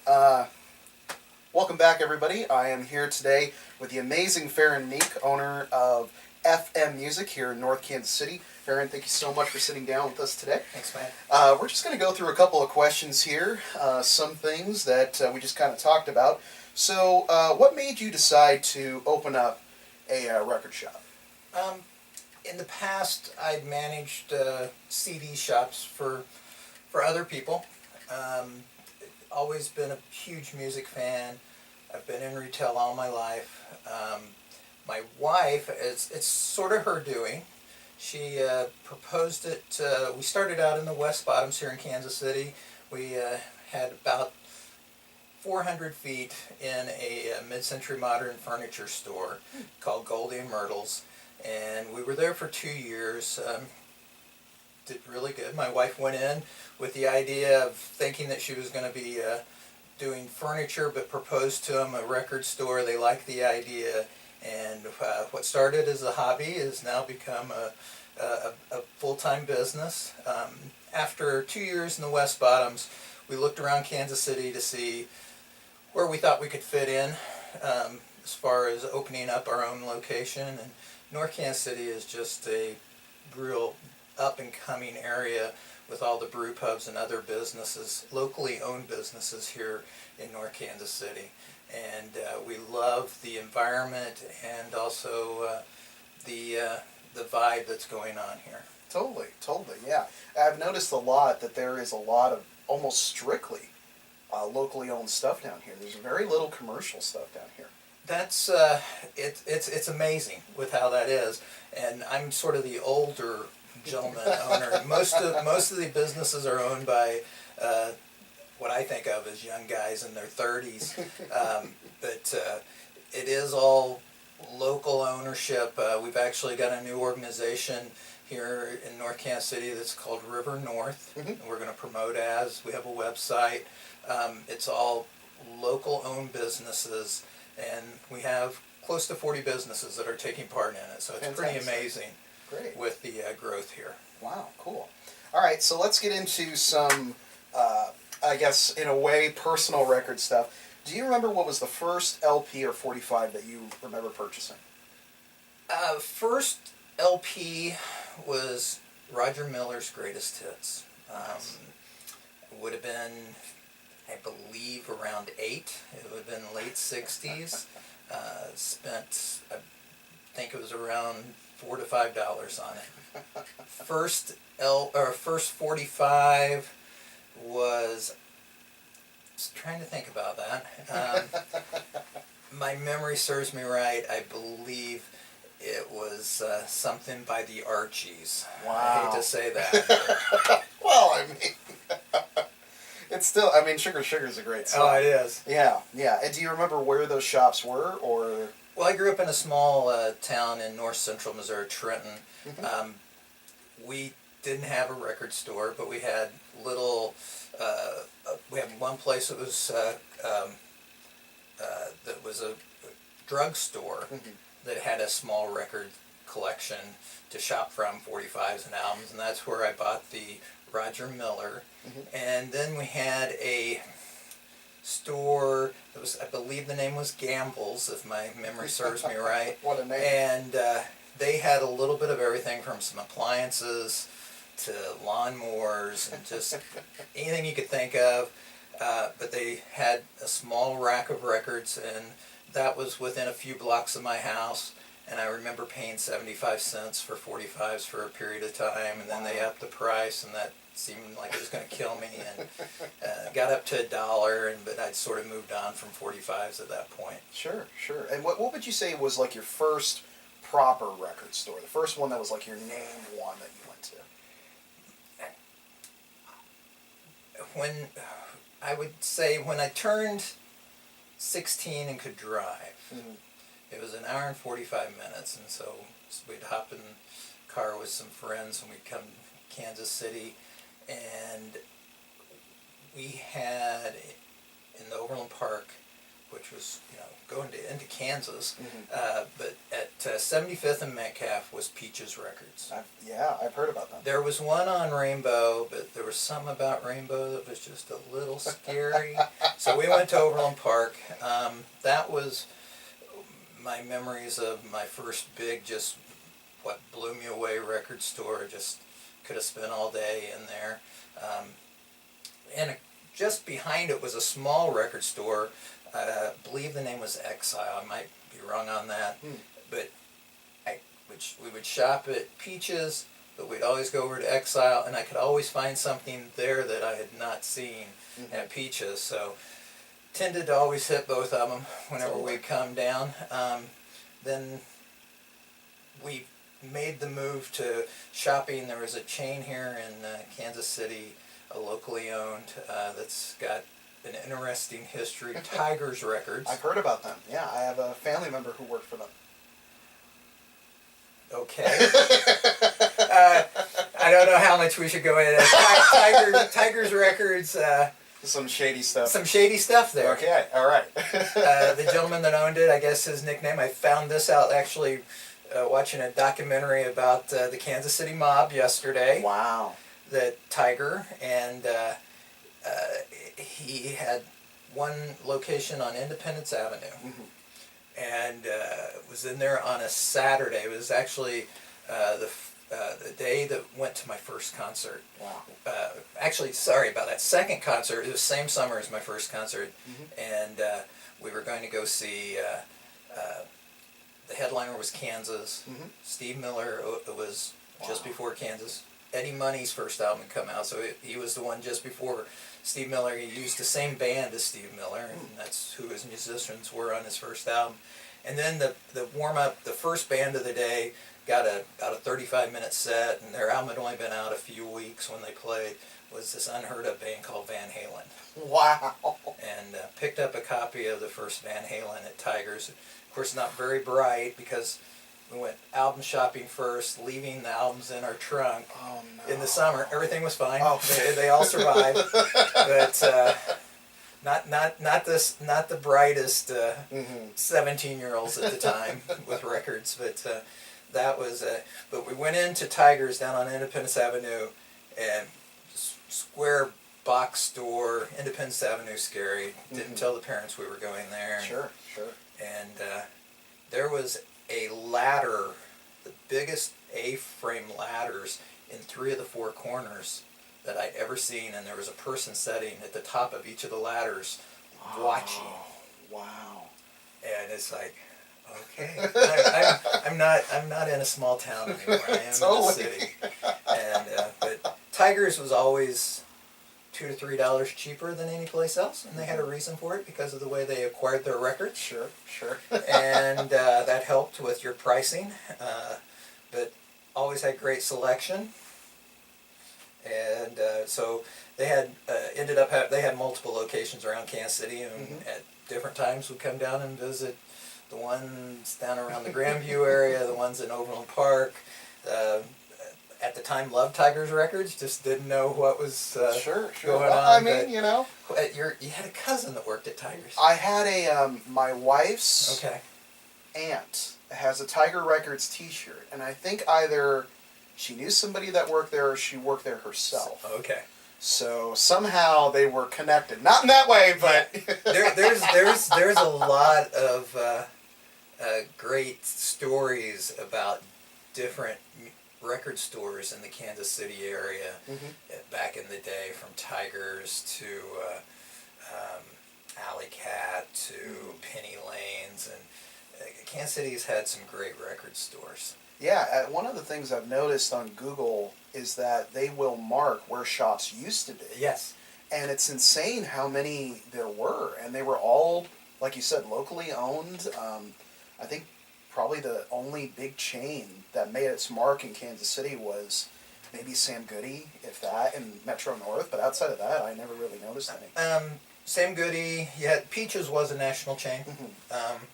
Uh, Welcome back, everybody. I am here today with the amazing Faron Meek, owner of FM Music here in North Kansas City. Faron, thank you so much for sitting down with us today. Thanks, man. We're just going to go through a couple of questions here, some things that we just kind of talked about. So, what made you decide to open up a record shop? In the past, I'd managed CD shops for other people. Always been a huge music fan. I've been in retail all my life. My wife, it's sort of her doing. She proposed it. We started out in the West Bottoms here in Kansas City. We had about 400 feet in a mid-century modern furniture store called Goldie and Myrtle's, and we were there for 2 years. Did really good. My wife went in with the idea of thinking that she was going to be doing furniture, but proposed to them a record store. They liked the idea, and what started as a hobby has now become a full-time business. After 2 years in the West Bottoms, we looked around Kansas City to see where we thought we could fit in as far as opening up our own location. And North Kansas City is just a real up-and-coming area with all the brew pubs and other businesses, locally owned businesses here in North Kansas City. And we love the environment and also the vibe that's going on here. Totally, yeah. I've noticed a lot that there is a lot of almost strictly locally owned stuff down here. There's very little commercial stuff down here. That's it's amazing with how that is, and I'm sort of the older gentleman owner. Most of the businesses are owned by what I think of as young guys in their 30s, but it is all local ownership. We've actually got a new organization here in North Kansas City that's called River North, and we're going to promote as. We have a website. It's all local owned businesses, and we have close to 40 businesses that are taking part in it, so it's Fantastic. pretty amazing. Great. With the growth here. Wow, cool. All right, so let's get into some, I guess, in a way, personal record stuff. Do you remember what was the first LP or 45 that you remember purchasing? First LP was Roger Miller's Greatest Hits. Nice. It would have been, I believe, around 8. It would have been late 60s. Spent, I think it was around $4 to $5 on it. First 45 was trying to think about that. My memory serves me right. I believe it was something by the Archies. Wow. I hate to say that. Well, I mean, it's still, I mean, Sugar Sugar's a great song. Oh, it is. Yeah. And do you remember where those shops were, or? Well, I grew up in a small town in north central Missouri, Trenton. We didn't have a record store, but we had little. We had one place that was a drugstore that had a small record collection to shop from, 45s and albums, and that's where I bought the Roger Miller. And then we had a store that was, I believe the name was Gamble's, if my memory serves me right. What a name. And they had a little bit of everything from some appliances to lawnmowers and just anything you could think of. But they had a small rack of records, and that was within a few blocks of my house. And I remember paying 75 cents for 45s for a period of time, and then they upped the price, and that seemed like it was going to kill me, and got up to $1, but I'd sort of moved on from 45s at that point. Sure. And what would you say was like your first proper record store? The first one that was like your named one that you went to? When I would say when I turned 16 and could drive, it was an hour and 45 minutes, and so we'd hop in the car with some friends and we'd come to Kansas City, and we had in the Overland Park, which which was, going into Kansas. But at 75th and Metcalf was Peaches Records. I've heard about them. There was one on Rainbow, but there was something about Rainbow that was just a little scary. So we went to Overland Park. That was my memories of my first big, just what blew me away record store. Just could have spent all day in there. And just behind it was a small record store. I believe the name was Exile. I might be wrong on that. But we would shop at Peaches, but we'd always go over to Exile, and I could always find something there that I had not seen at Peaches. So tended to always hit both of them whenever we'd come down. Then we made the move to shopping. There was a chain here in Kansas City, locally owned, that's got an interesting history, Tigers Records. I've heard about them. Yeah, I have a family member who worked for them. Okay. I don't know how much we should go into Tigers Records. Some shady stuff. Some shady stuff there. Okay, all right. The gentleman that owned it, I guess his nickname, I found this out actually watching a documentary about the Kansas City mob yesterday. Wow. That Tiger, and he had one location on Independence Avenue, and was in there on a Saturday. It was actually the day that went to my first concert. Wow. Actually, sorry about that. Second concert. It was the same summer as my first concert, and we were going to go see. The headliner was Kansas. Steve Miller was just before Kansas. Eddie Money's first album had come out, so he was the one just before Steve Miller. He used the same band as Steve Miller, and that's who his musicians were on his first album. And then the warm-up, the first band of the day, got about a 35-minute set, and their album had only been out a few weeks when they played, was this unheard-of band called Van Halen. Wow. And picked up a copy of the first Van Halen at Tigers. Of course, not very bright, because we went album shopping first, leaving the albums in our trunk. Oh, no. In the summer. Everything was fine. Oh. They all survived. But not the brightest 17-year-olds at the time with records. But that was. But we went into Tigers down on Independence Avenue, and square box store, Independence Avenue, scary. Didn't tell the parents we were going there. Sure. And there was a ladder, the biggest A-frame ladders in 3 of the 4 corners that I'd ever seen, and there was a person sitting at the top of each of the ladders watching. Wow. And it's like, okay, I'm not in a small town anymore. I am in a city. And but Tigers was always $2 to $3 cheaper than any place else, and they had a reason for it because of the way they acquired their records. Sure. And that helped with your pricing, but always had great selection. And so they had they had multiple locations around Kansas City, and at different times we'd come down and visit the ones down around the Grandview area, the ones in Overland Park. At the time, loved Tigers Records, just didn't know what was Sure. going Well, on. I mean, you had a cousin that worked at Tigers. I had my wife's Okay. aunt has a Tiger Records T-shirt, and I think either she knew somebody that worked there or she worked there herself. Okay. So somehow they were connected. Not in that way, but there's a lot of great stories about different record stores in the Kansas City area back in the day, from Tigers to Alley Cat to Penny Lanes, and Kansas City's had some great record stores. Yeah, one of the things I've noticed on Google is that they will mark where shops used to be. Yes. And it's insane how many there were, and they were all, like you said, locally owned. I think probably the only big chain that made its mark in Kansas City was maybe Sam Goody, if that, in Metro North. But outside of that, I never really noticed any. Sam Goody, Peaches was a national chain.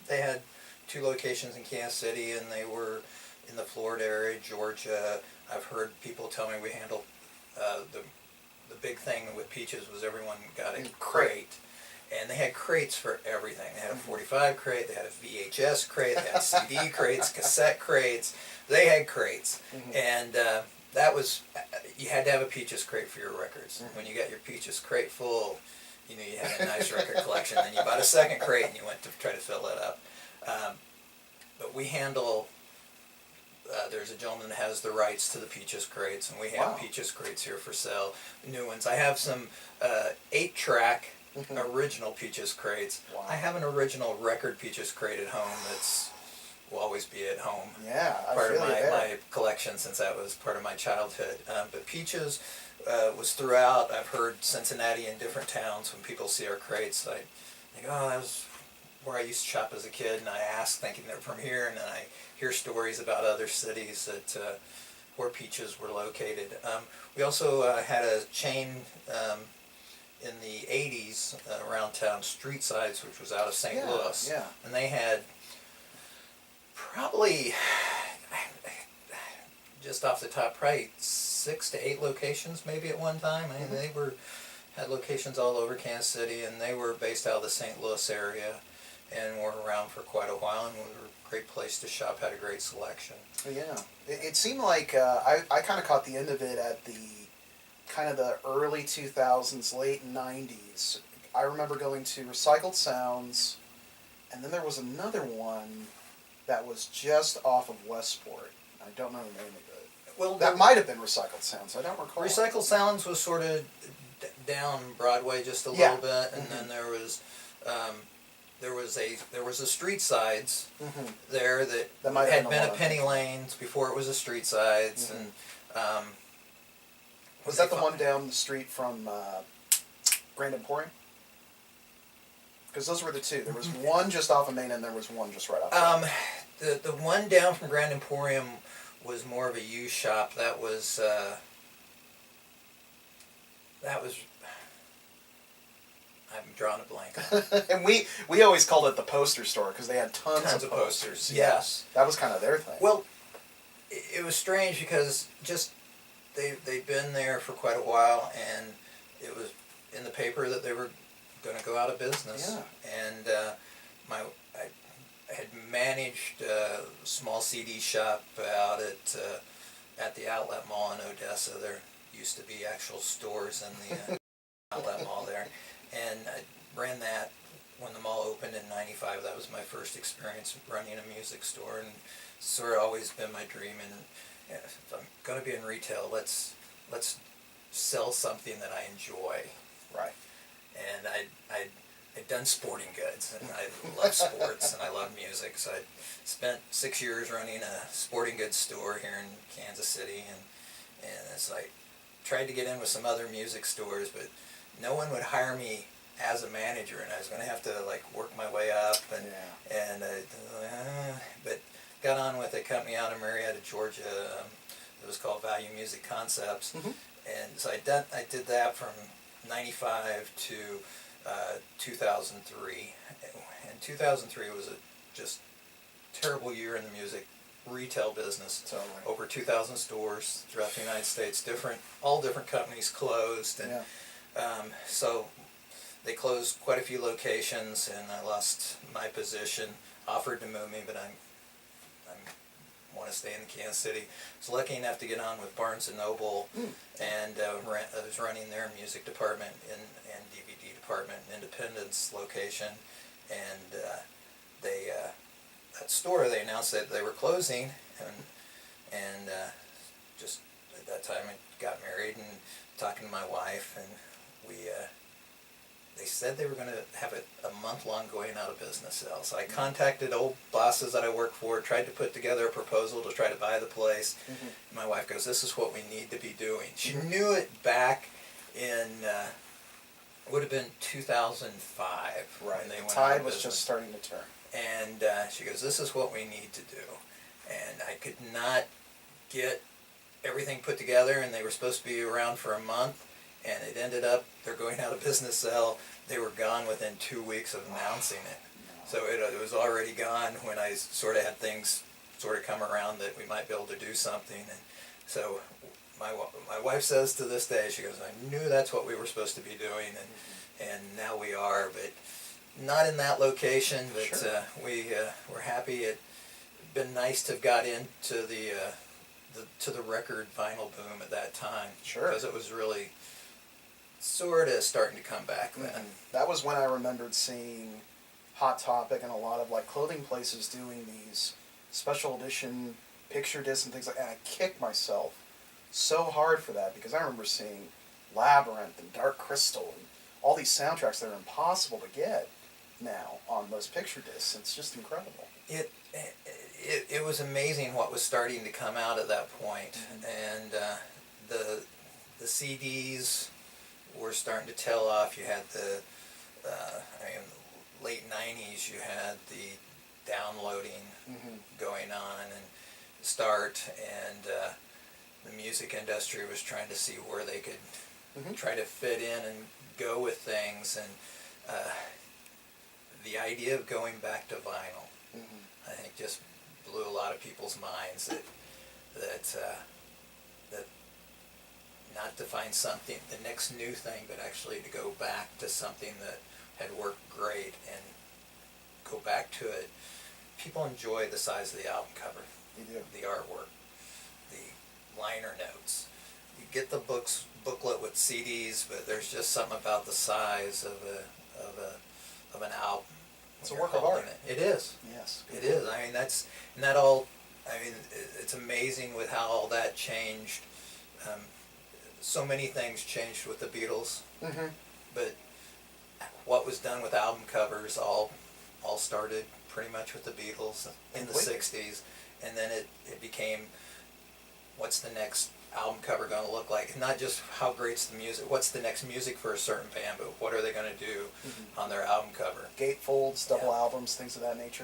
They had 2 locations in Kansas City, and they were in the Florida area, Georgia. I've heard people tell me we handled the big thing with Peaches was everyone got a crate. and they had crates for everything. They had a 45 crate, they had a VHS crate, they had CD crates, cassette crates. They had crates, and that was, you had to have a Peaches crate for your records. When you got your Peaches crate full, you knew you had a nice record collection. Then you bought a second crate and you went to try to fill it up. But we handle. There's a gentleman that has the rights to the Peaches crates, and we have Peaches crates here for sale. New ones. I have some 8-track original Peaches crates. Wow. I have an original record Peaches crate at home that's will always be at home. Yeah, I part feel of you there. my collection, since that was part of my childhood. But Peaches was throughout. I've heard Cincinnati in different towns. When people see our crates, I think, oh, that was where I used to shop as a kid, and I ask thinking they're from here, and then I hear stories about other cities that where Peaches were located. We also had a chain in the 80s around town, Street Sides, which was out of St. Louis. Yeah. And they had probably, just off the top, probably 6 to 8 locations maybe at one time. I mean, they had locations all over Kansas City, and they were based out of the St. Louis area and were around for quite a while, and were a great place to shop, had a great selection. Yeah. It seemed like I kind of caught the end of it at the kind of the early 2000s, late 90s. I remember going to Recycled Sounds, and then there was another one that was just off of Westport. I don't know the name of it. Well, That might have been Recycled Sounds. I don't recall. Recycled Sounds was sort of down Broadway just a little bit, and then there was a Street Sides there that might have had been been a Penny Lanes before it was a Street Sides, and was that the one down the street from Grand Emporium? Because those were the two. There was one just off of Main, and there was one just right off. The one down from Grand Emporium was more of a used shop. That was I'm drawing a blank. And we always called it the poster store because they had tons of posters. Yes, that was kind of their thing. Well, it was strange because just they'd been there for quite a while, and it was in the paper that they were going to go out of business. Yeah. And I had managed a small CD shop out at the outlet mall in Odessa. There used to be actual stores in the outlet mall there, and I ran that when the mall opened in '95. That was my first experience running a music store, and it's sort of always been my dream. And if I'm going to be in retail, let's sell something that I enjoy. Right. And I'd done sporting goods, and I love sports, and I love music, so I spent 6 years running a sporting goods store here in Kansas City, and it's like, tried to get in with some other music stores, but no one would hire me as a manager, and I was going to have to like work my way up, but got on with a company out in Marietta, Georgia. It was called Value Music Concepts, and so I did that from '95 to 2003. And 2003 was a just terrible year in the music retail business. Totally. Over 2,000 stores throughout the United States. All different companies closed, and so they closed quite a few locations, and I lost my position. Offered to move me, but I want to stay in Kansas City. I was lucky enough to get on with Barnes & Noble, and I was running their music department and DVD department in Independence location, and that store, they announced that they were closing, and just at that time I got married and talking to my wife, and they said they were going to have a month-long going out of business sale. So I contacted old bosses that I worked for, tried to put together a proposal to try to buy the place. And my wife goes, "This is what we need to be doing." She knew it back in, it would have been 2005. Right. When they The went out tide of was business. just starting to turn. And she goes, "This is what we need to do." And I could not get everything put together, and they were supposed to be around for a month, and it ended up, they're going out of business sale. They were gone within 2 weeks of announcing it. So it was already gone when I sort of had things sort of come around that we might be able to do something. And so my wife says to this day, she goes, "I knew that's what we were supposed to be doing." and now we are, but not in that location. But Sure. we're happy. It's been nice to have got into the record vinyl boom at that time. Sure. Because it was really sort of starting to come back then. That was when I remembered seeing Hot Topic and a lot of like clothing places doing these special edition picture discs and things like that. And I kicked myself so hard for that because I remember seeing Labyrinth and Dark Crystal and all these soundtracks that are impossible to get now on those picture discs. It's just incredible. It was amazing what was starting to come out at that point. And the CDs were starting to tail off. You had the late 90s, you had the downloading going on and start, and the music industry was trying to see where they could try to fit in and go with things, and the idea of going back to vinyl, I think, just blew a lot of people's minds that not to find something, the next new thing, but actually to go back to something that had worked great and go back to it. People enjoy the size of the album cover, the artwork, the liner notes. You get the booklet with CDs, but there's just something about the size of an album. It's a work of art. It is. Yes. It is. I mean, it's amazing with how all that changed. So many things changed with the Beatles, but what was done with album covers all started pretty much with the Beatles in the 60s, and then it became, what's the next album cover going to look like? Not just how great's the music, what's the next music for a certain band, but what are they going to do on their album cover? Gatefolds, double albums, things of that nature.